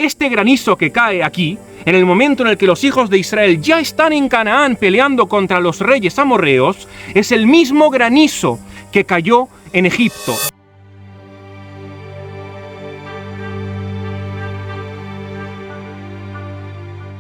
Este granizo que cae aquí, en el momento en el que los hijos de Israel ya están en Canaán peleando contra los reyes amorreos, es el mismo granizo que cayó en Egipto.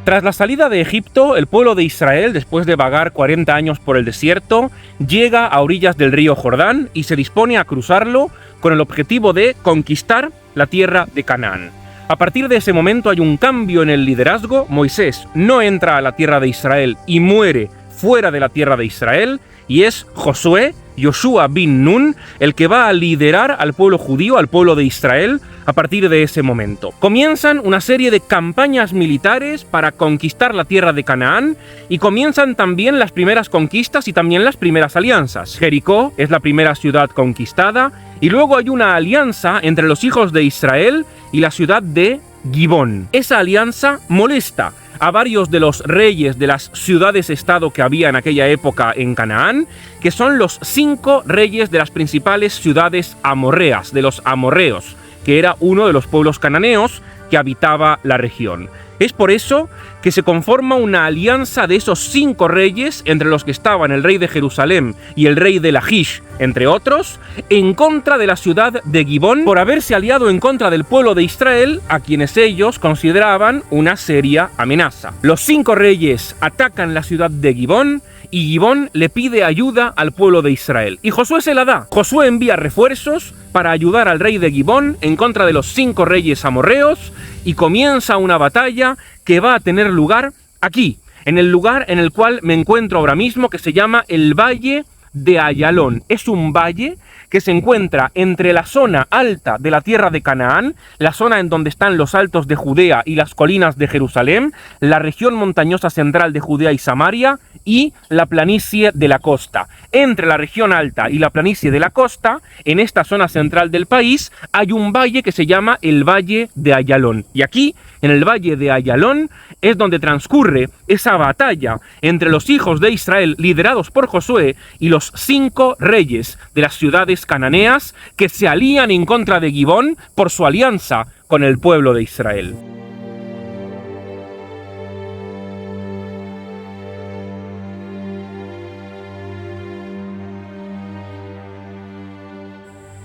Tras la salida de Egipto, el pueblo de Israel, después de vagar 40 años por el desierto, llega a orillas del río Jordán y se dispone a cruzarlo con el objetivo de conquistar la tierra de Canaán. A partir de ese momento hay un cambio en el liderazgo. Moisés no entra a la tierra de Israel y muere fuera de la tierra de Israel, y es Josué, Yoshua bin Nun, el que va a liderar al pueblo judío, al pueblo de Israel, a partir de ese momento. Comienzan una serie de campañas militares para conquistar la tierra de Canaán, y comienzan también las primeras conquistas y también las primeras alianzas. Jericó es la primera ciudad conquistada, y luego hay una alianza entre los hijos de Israel y la ciudad de Gibón. Esa alianza molesta a varios de los reyes de las ciudades-estado que había en aquella época en Canaán, que son los 5 reyes de las principales ciudades amorreas, de los amorreos, que era uno de los pueblos cananeos que habitaba la región. Es por eso que se conforma una alianza de esos 5 reyes, entre los que estaban el rey de Jerusalén y el rey de Lachish, entre otros, en contra de la ciudad de Gibón, por haberse aliado en contra del pueblo de Israel, a quienes ellos consideraban una seria amenaza. Los 5 reyes atacan la ciudad de Gibón, y Gibón le pide ayuda al pueblo de Israel. Y Josué se la da. Josué envía refuerzos para ayudar al rey de Gibón en contra de los 5 reyes amorreos, y comienza una batalla que va a tener lugar aquí, en el lugar en el cual me encuentro ahora mismo, que se llama el Valle de Ayalón. Es un valle que se encuentra entre la zona alta de la tierra de Canaán, la zona en donde están los altos de Judea y las colinas de Jerusalén, la región montañosa central de Judea y Samaria, y la planicie de la costa. Entre la región alta y la planicie de la costa, en esta zona central del país, hay un valle que se llama el Valle de Ayalón. Y aquí, en el Valle de Ayalón, es donde transcurre esa batalla entre los hijos de Israel, liderados por Josué, y los 5 reyes de las ciudades cananeas que se alían en contra de Gibón por su alianza con el pueblo de Israel.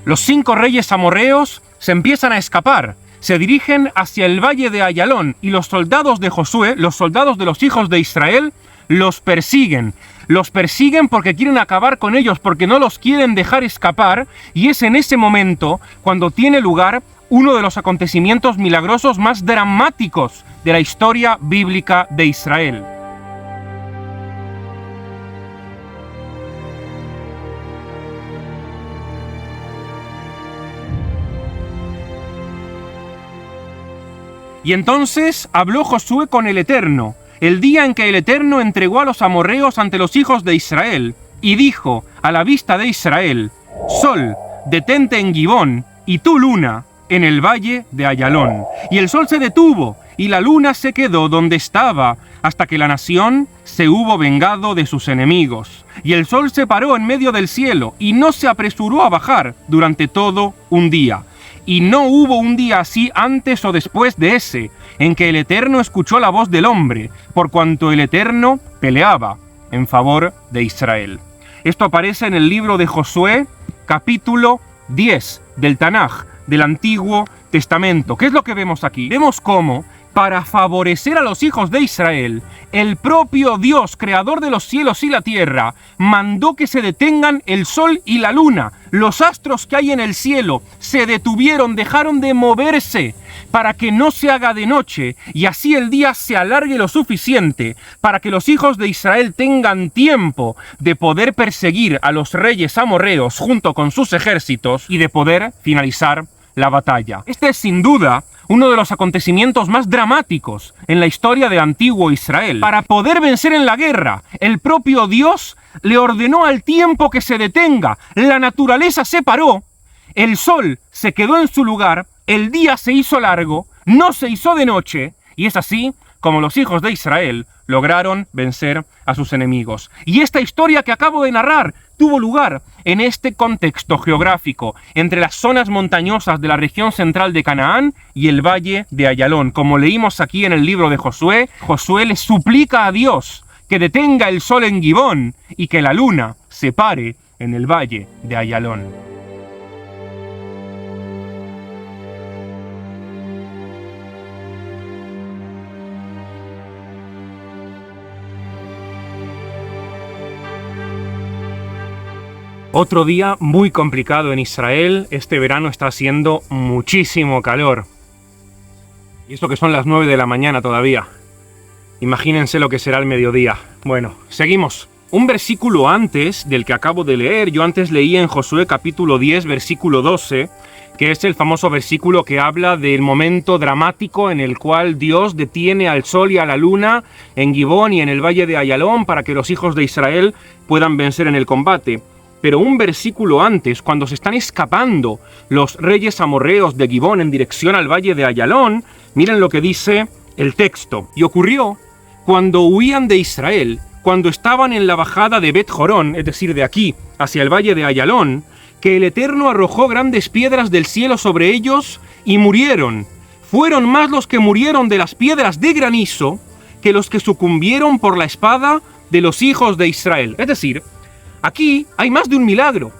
Los 5 reyes amorreos se empiezan a escapar, se dirigen hacia el Valle de Ayalón, y los soldados de Josué, los soldados de los hijos de Israel, los persiguen. Los persiguen porque quieren acabar con ellos, porque no los quieren dejar escapar, y es en ese momento cuando tiene lugar uno de los acontecimientos milagrosos más dramáticos de la historia bíblica de Israel. Y entonces habló Josué con el Eterno, el día en que el Eterno entregó a los amorreos ante los hijos de Israel, y dijo a la vista de Israel: Sol, detente en Gibón, y tú, luna, en el valle de Ayalón. Y el sol se detuvo, y la luna se quedó donde estaba, hasta que la nación se hubo vengado de sus enemigos. Y el sol se paró en medio del cielo, y no se apresuró a bajar durante todo un día. Y no hubo un día así antes o después de ese, en que el Eterno escuchó la voz del hombre, por cuanto el Eterno peleaba en favor de Israel. Esto aparece en el libro de Josué, capítulo 10 del Tanaj, del Antiguo Testamento. ¿Qué es lo que vemos aquí? Vemos cómo, para favorecer a los hijos de Israel, el propio Dios, creador de los cielos y la tierra, mandó que se detengan el sol y la luna. Los astros que hay en el cielo se detuvieron, dejaron de moverse, para que no se haga de noche, y así el día se alargue lo suficiente para que los hijos de Israel tengan tiempo de poder perseguir a los reyes amorreos junto con sus ejércitos y de poder finalizar la batalla. Este es sin duda uno de los acontecimientos más dramáticos en la historia del antiguo Israel. Para poder vencer en la guerra, el propio Dios le ordenó al tiempo que se detenga. La naturaleza se paró, el sol se quedó en su lugar, el día se hizo largo, no se hizo de noche, y es así como los hijos de Israel lograron vencer a sus enemigos. Y esta historia que acabo de narrar tuvo lugar en este contexto geográfico, entre las zonas montañosas de la región central de Canaán y el valle de Ayalón. Como leímos aquí en el libro de Josué, Josué le suplica a Dios que detenga el sol en Gibón y que la luna se pare en el valle de Ayalón. Otro día muy complicado en Israel. Este verano está haciendo muchísimo calor. Y esto que son las 9 de la mañana todavía. Imagínense lo que será el mediodía. Bueno, seguimos. Un versículo antes del que acabo de leer, yo antes leí en Josué capítulo 10, versículo 12, que es el famoso versículo que habla del momento dramático en el cual Dios detiene al sol y a la luna en Gibón y en el valle de Ayalón para que los hijos de Israel puedan vencer en el combate. Pero un versículo antes, cuando se están escapando los reyes amorreos de Gibón en dirección al valle de Ayalón, miren lo que dice el texto. Y ocurrió cuando huían de Israel, cuando estaban en la bajada de Bet Jorón, es decir, de aquí hacia el valle de Ayalón, que el Eterno arrojó grandes piedras del cielo sobre ellos y murieron. Fueron más los que murieron de las piedras de granizo que los que sucumbieron por la espada de los hijos de Israel. Es decir, aquí hay más de un milagro.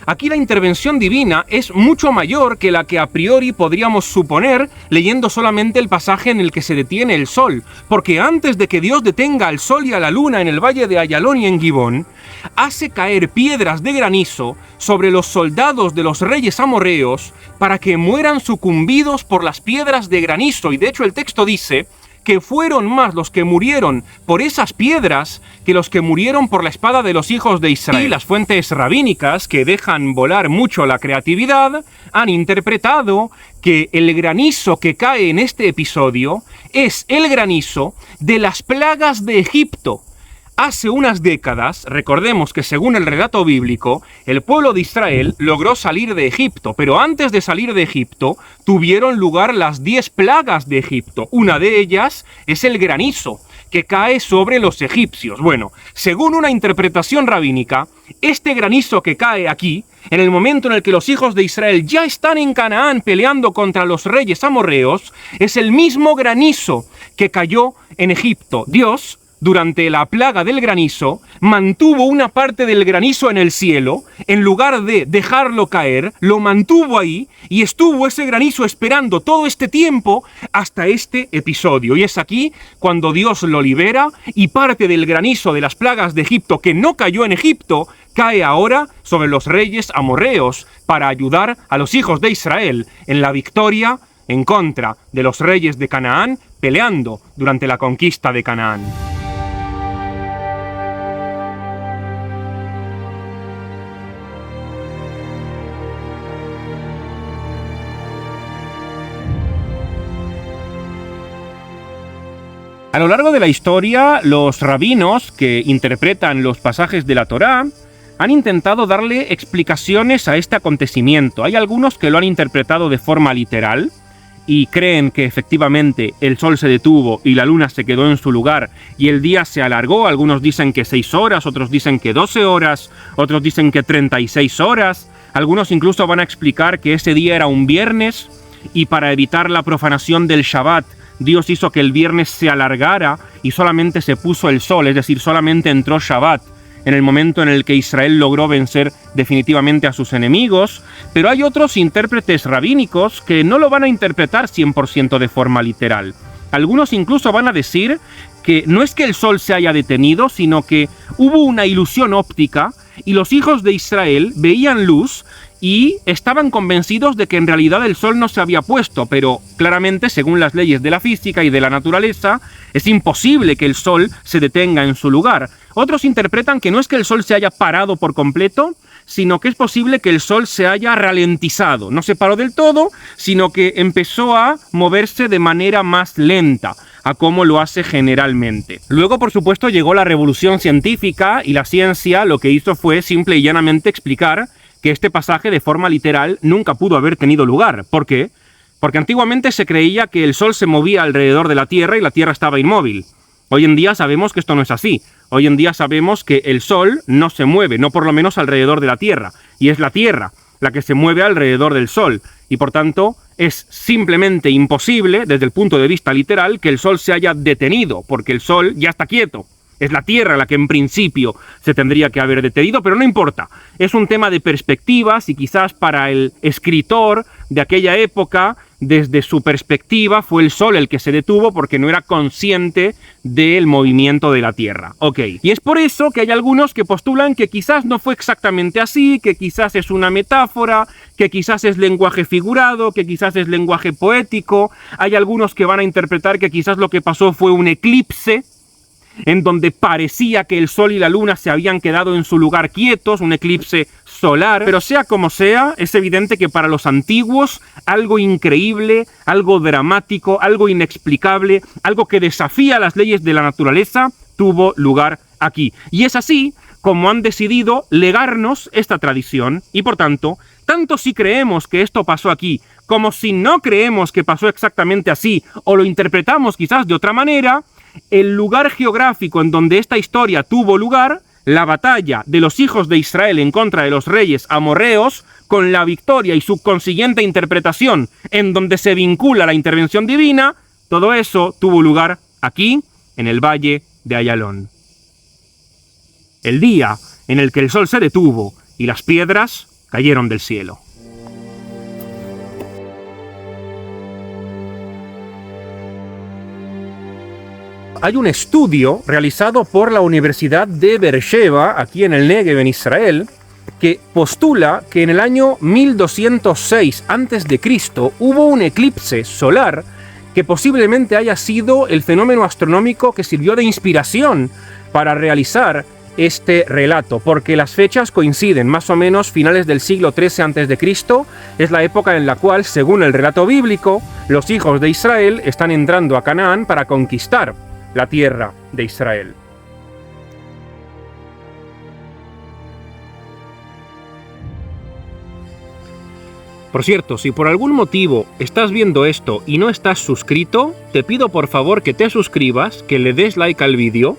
Aquí la intervención divina es mucho mayor que la que a priori podríamos suponer leyendo solamente el pasaje en el que se detiene el sol, porque antes de que Dios detenga al sol y a la luna en el valle de Ayalón y en Gibón, hace caer piedras de granizo sobre los soldados de los reyes amorreos para que mueran sucumbidos por las piedras de granizo. Y de hecho el texto dice que fueron más los que murieron por esas piedras que los que murieron por la espada de los hijos de Israel. Y las fuentes rabínicas, que dejan volar mucho la creatividad, han interpretado que el granizo que cae en este episodio es el granizo de las plagas de Egipto. Hace unas décadas, recordemos que según el relato bíblico, el pueblo de Israel logró salir de Egipto, pero antes de salir de Egipto tuvieron lugar las 10 plagas de Egipto. Una de ellas es el granizo, que cae sobre los egipcios. Bueno, según una interpretación rabínica, este granizo que cae aquí, en el momento en el que los hijos de Israel ya están en Canaán peleando contra los reyes amorreos, es el mismo granizo que cayó en Egipto. Dios, durante la plaga del granizo, mantuvo una parte del granizo en el cielo, en lugar de dejarlo caer, lo mantuvo ahí, y estuvo ese granizo esperando todo este tiempo hasta este episodio. Y es aquí cuando Dios lo libera, y parte del granizo de las plagas de Egipto que no cayó en Egipto, cae ahora sobre los reyes amorreos, para ayudar a los hijos de Israel en la victoria en contra de los reyes de Canaán, peleando durante la conquista de Canaán. A lo largo de la historia, los rabinos que interpretan los pasajes de la Torá han intentado darle explicaciones a este acontecimiento. Hay algunos que lo han interpretado de forma literal y creen que efectivamente el sol se detuvo y la luna se quedó en su lugar y el día se alargó. Algunos dicen que 6 horas, otros dicen que 12 horas, otros dicen que 36 horas. Algunos incluso van a explicar que ese día era un viernes y para evitar la profanación del Shabbat, Dios hizo que el viernes se alargara y solamente se puso el sol, es decir, solamente entró Shabbat en el momento en el que Israel logró vencer definitivamente a sus enemigos. Pero hay otros intérpretes rabínicos que no lo van a interpretar 100% de forma literal. Algunos incluso van a decir que no es que el sol se haya detenido, sino que hubo una ilusión óptica y los hijos de Israel veían luz y estaban convencidos de que en realidad el sol no se había puesto, pero claramente, según las leyes de la física y de la naturaleza, es imposible que el sol se detenga en su lugar. Otros interpretan que no es que el sol se haya parado por completo, sino que es posible que el sol se haya ralentizado. No se paró del todo, sino que empezó a moverse de manera más lenta, a como lo hace generalmente. Luego, por supuesto, llegó la revolución científica y la ciencia lo que hizo fue simple y llanamente explicar que este pasaje de forma literal nunca pudo haber tenido lugar. ¿Por qué? Porque antiguamente se creía que el Sol se movía alrededor de la Tierra y la Tierra estaba inmóvil. Hoy en día sabemos que esto no es así. Hoy en día sabemos que el Sol no se mueve, no por lo menos alrededor de la Tierra. Y es la Tierra la que se mueve alrededor del Sol. Y por tanto es simplemente imposible, desde el punto de vista literal, que el Sol se haya detenido, porque el Sol ya está quieto. Es la Tierra la que en principio se tendría que haber detenido, pero no importa. Es un tema de perspectivas y quizás para el escritor de aquella época, desde su perspectiva, fue el Sol el que se detuvo porque no era consciente del movimiento de la Tierra. Ok. Y es por eso que hay algunos que postulan que quizás no fue exactamente así, que quizás es una metáfora, que quizás es lenguaje figurado, que quizás es lenguaje poético. Hay algunos que van a interpretar que quizás lo que pasó fue un eclipse, en donde parecía que el Sol y la Luna se habían quedado en su lugar quietos, un eclipse solar. Pero sea como sea, es evidente que para los antiguos algo increíble, algo dramático, algo inexplicable, algo que desafía las leyes de la naturaleza, tuvo lugar aquí. Y es así como han decidido legarnos esta tradición, y por tanto si creemos que esto pasó aquí, como si no creemos que pasó exactamente así, o lo interpretamos quizás de otra manera, el lugar geográfico en donde esta historia tuvo lugar, la batalla de los hijos de Israel en contra de los reyes amorreos, con la victoria y su consiguiente interpretación en donde se vincula la intervención divina, todo eso tuvo lugar aquí, en el valle de Ayalón. El día en el que el sol se detuvo y las piedras cayeron del cielo. Hay un estudio realizado por la Universidad de Beersheba, aquí en el Negev, en Israel, que postula que en el año 1206 a.C. hubo un eclipse solar que posiblemente haya sido el fenómeno astronómico que sirvió de inspiración para realizar este relato, porque las fechas coinciden, más o menos finales del siglo XIII a.C., es la época en la cual, según el relato bíblico, los hijos de Israel están entrando a Canaán para conquistar la tierra de Israel. Por cierto, si por algún motivo estás viendo esto y no estás suscrito, te pido por favor que te suscribas, que le des like al vídeo.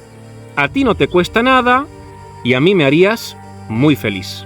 A ti no te cuesta nada y a mí me harías muy feliz.